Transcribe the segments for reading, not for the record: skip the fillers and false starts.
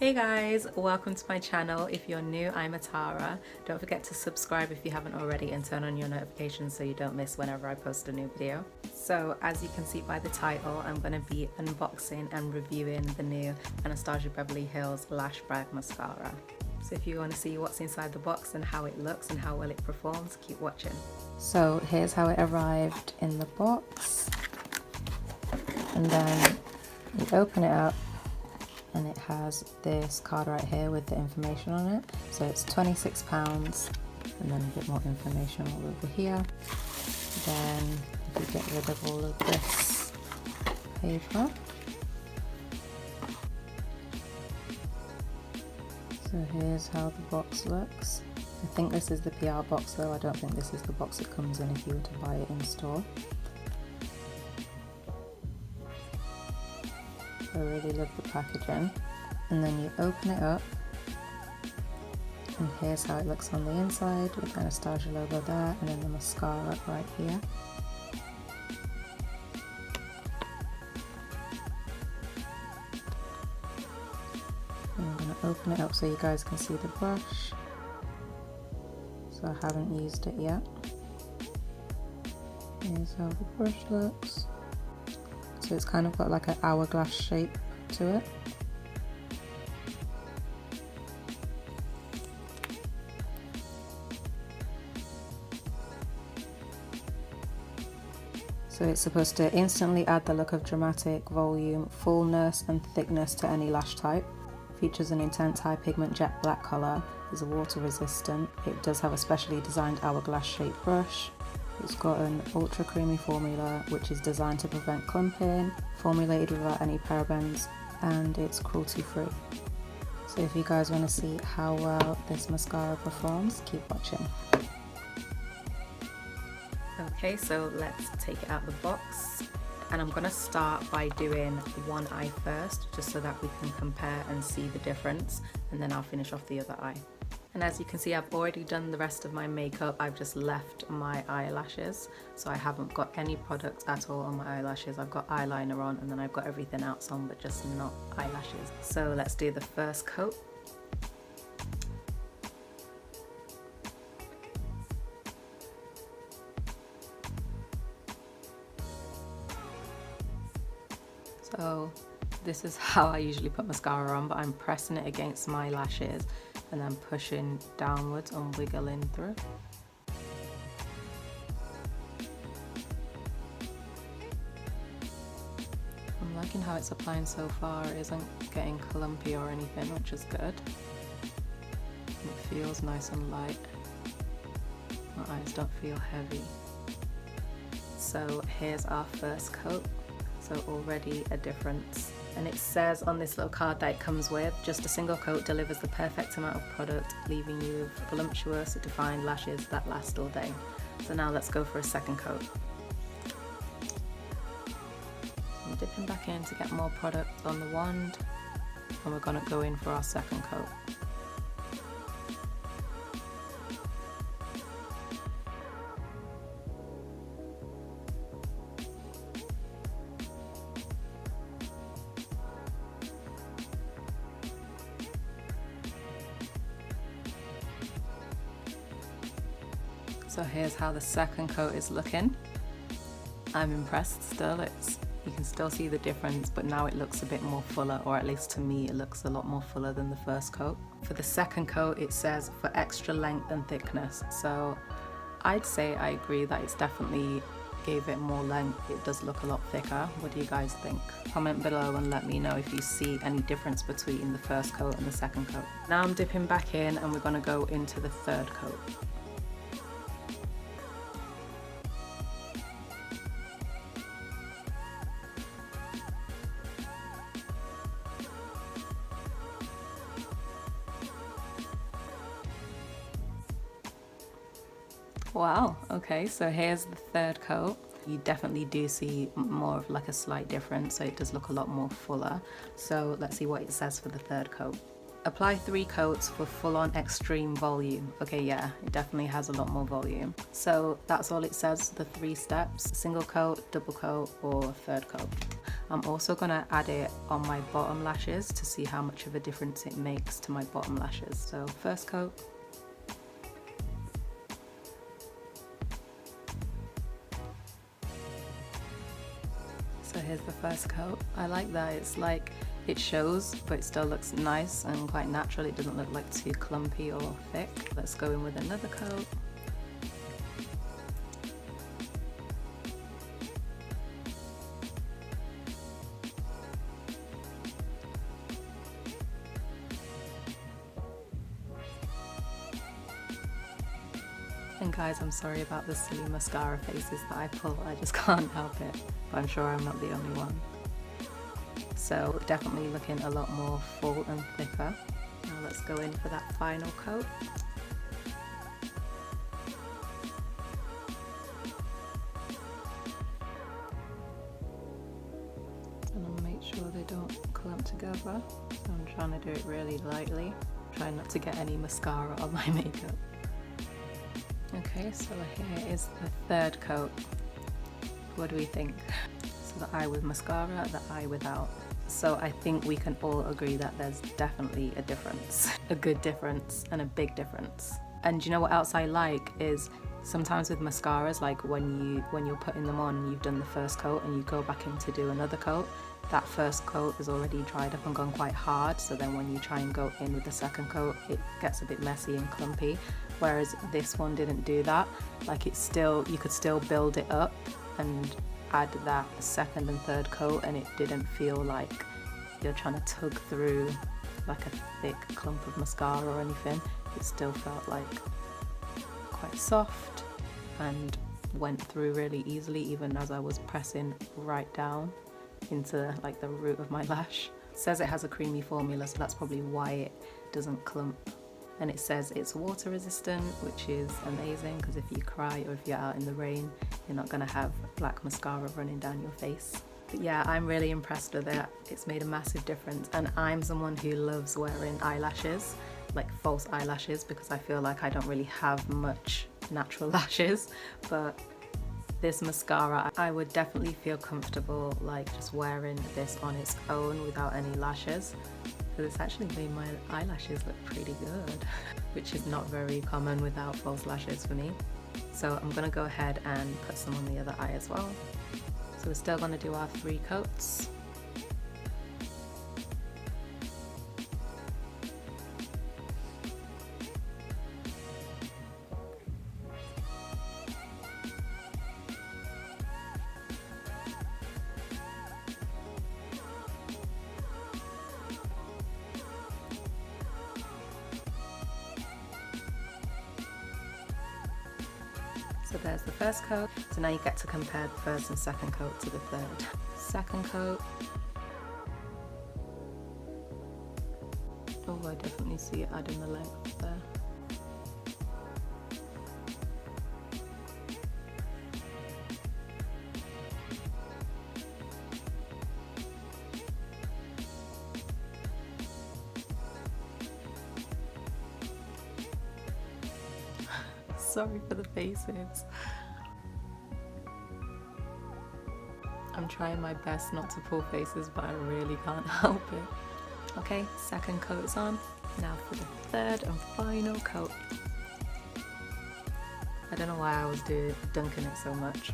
Hey guys, welcome to my channel. If you're new, I'm Atarah. Don't forget to subscribe if you haven't already and turn on your notifications so you don't miss whenever I post a new video. So as you can see by the title, I'm going to be unboxing and reviewing the new Anastasia Beverly Hills Lash Brag Mascara. So if you want to see what's inside the box and how it looks and how well it performs, keep watching. So here's how it arrived in the box. And then you open it up and it has this card right here with the information on it. So it's £26 and then a bit more information all over here. Then if you get rid of all of this paper. So here's how the box looks. I think this is the PR box though, I don't think this is the box it comes in if you were to buy it in store. I really love the packaging. And then you open it up and here's how it looks on the inside with the Anastasia logo there and then the mascara right here. And I'm going to open it up so you guys can see the brush. So I haven't used it yet. Here's how the brush looks. So it's kind of got like an hourglass shape to it. So it's supposed to instantly add the look of dramatic, volume, fullness and thickness to any lash type. Features an intense high pigment jet black colour, is water resistant. It does have a specially designed hourglass shaped brush. It's got an ultra creamy formula which is designed to prevent clumping, formulated without any parabens, and it's cruelty free. So if you guys want to see how well this mascara performs, keep watching. Okay, so let's take it out of the box. And I'm going to start by doing one eye first, just so that we can compare and see the difference, and then I'll finish off the other eye. And as you can see, I've already done the rest of my makeup. I've just left my eyelashes, so I haven't got any product at all on my eyelashes. I've got eyeliner on and then I've got everything else on, but just not eyelashes. So let's do the first coat. So this is how I usually put mascara on, but I'm pressing it against my lashes and then pushing downwards and wiggling through. I'm liking how it's applying so far. It isn't getting clumpy or anything, which is good. It feels nice and light. My eyes don't feel heavy. So here's our first coat. So already a difference. And it says on this little card that it comes with, just a single coat delivers the perfect amount of product, leaving you with voluptuous, defined lashes that last all day. So now let's go for a second coat. I'm dipping back in to get more product on the wand, and we're gonna go in for our second coat. So here's how the second coat is looking. I'm impressed still. You can still see the difference, but now it looks a bit more fuller, or at least to me it looks a lot more fuller than the first coat. For the second coat it says for extra length and thickness. So I'd say I agree that it's definitely gave it more length. It does look a lot thicker. What do you guys think? Comment below and let me know if you see any difference between the first coat and the second coat. Now I'm dipping back in and we're gonna go into the third coat. Wow, okay, so here's the third coat. You definitely do see more of like a slight difference, so it does look a lot more fuller. So let's see what it says for the third coat. Apply 3 coats for full-on extreme volume. Okay, yeah, it definitely has a lot more volume. So that's all it says, the 3 steps: single coat, double coat, or third coat. I'm also gonna add it on my bottom lashes to see how much of a difference it makes to my bottom lashes. So first coat. So here's the first coat. I like that it's like, it shows, but it still looks nice and quite natural. It doesn't look like too clumpy or thick. Let's go in with another coat. And guys, I'm sorry about the silly mascara faces that I pull. I just can't help it, but I'm sure I'm not the only one. So definitely looking a lot more full and thicker. Now let's go in for that final coat. And I'll make sure they don't clump together. So I'm trying to do it really lightly. Trying not to get any mascara on my makeup. Okay, so here is the third coat. What do we think? So the eye with mascara, the eye without. So I think we can all agree that there's definitely a difference. A good difference and a big difference. And you know what else I like is sometimes with mascaras, like when you're putting them on, you've done the first coat and you go back in to do another coat, that first coat is already dried up and gone quite hard, so then when you try and go in with the second coat, it gets a bit messy and clumpy. Whereas this one didn't do that. Like it's still, you could still build it up and add that second and third coat, and it didn't feel like you're trying to tug through like a thick clump of mascara or anything. It still felt like quite soft and went through really easily, even as I was pressing right down into like the root of my lash. It says it has a creamy formula, so that's probably why it doesn't clump. And it says it's water resistant, which is amazing, because if you cry or if you're out in the rain, you're not going to have black mascara running down your face. But yeah, I'm really impressed with it. It's made a massive difference, and I'm someone who loves wearing eyelashes, like false eyelashes, because I feel like I don't really have much natural lashes. But this mascara, I would definitely feel comfortable like just wearing this on its own without any lashes. Because it's actually made my eyelashes look pretty good, which is not very common without false lashes for me. So I'm gonna go ahead and put some on the other eye as well. So we're still gonna do our 3 coats. So there's the first coat. So now you get to compare the first and second coat to the third. Second coat. Oh, I definitely see it adding the length there. Sorry for the faces. I'm trying my best not to pull faces, but I really can't help it. Okay, second coat is on. Now for the third and final coat. I don't know why I was dunking it so much.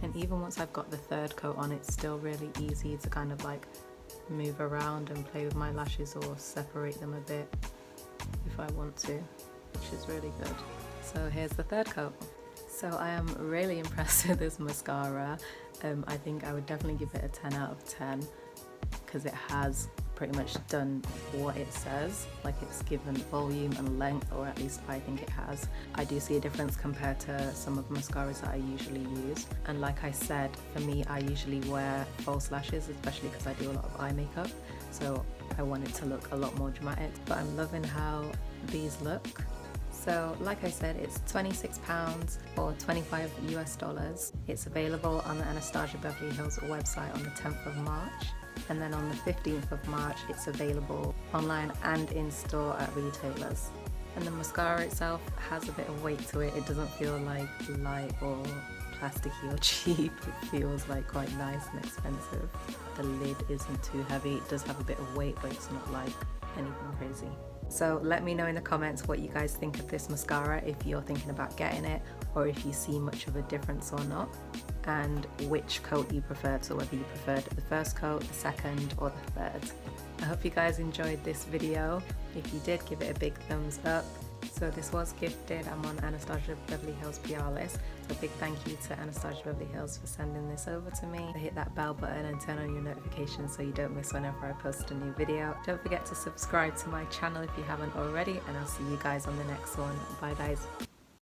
And even once I've got the third coat on, it's still really easy to kind of like move around and play with my lashes or separate them a bit if I want to, which is really good. So here's the third coat. So I am really impressed with this mascara. I think I would definitely give it a 10 out of 10 because it has pretty much done what it says, like it's given volume and length, or at least I think it has. I do see a difference compared to some of the mascaras that I usually use, and like I said, for me I usually wear false lashes, especially because I do a lot of eye makeup, so I want it to look a lot more dramatic, but I'm loving how these look. So like I said, it's £26 or $25 US. It's available on the Anastasia Beverly Hills website on the 10th of March. And then on the 15th of March, it's available online and in store at retailers. And the mascara itself has a bit of weight to it. It doesn't feel like light or plasticky or cheap. It feels like quite nice and expensive. The lid isn't too heavy. It does have a bit of weight, but it's not like anything crazy. So let me know in the comments what you guys think of this mascara, if you're thinking about getting it, or if you see much of a difference or not, and which coat you preferred, so whether you preferred the first coat, the second, or the third. I hope you guys enjoyed this video. If you did, give it a big thumbs up. So this was gifted. I'm on Anastasia Beverly Hills PR list. So a big thank you to Anastasia Beverly Hills for sending this over to me. Hit that bell button and turn on your notifications so you don't miss whenever I post a new video. Don't forget to subscribe to my channel if you haven't already, and I'll see you guys on the next one. Bye guys.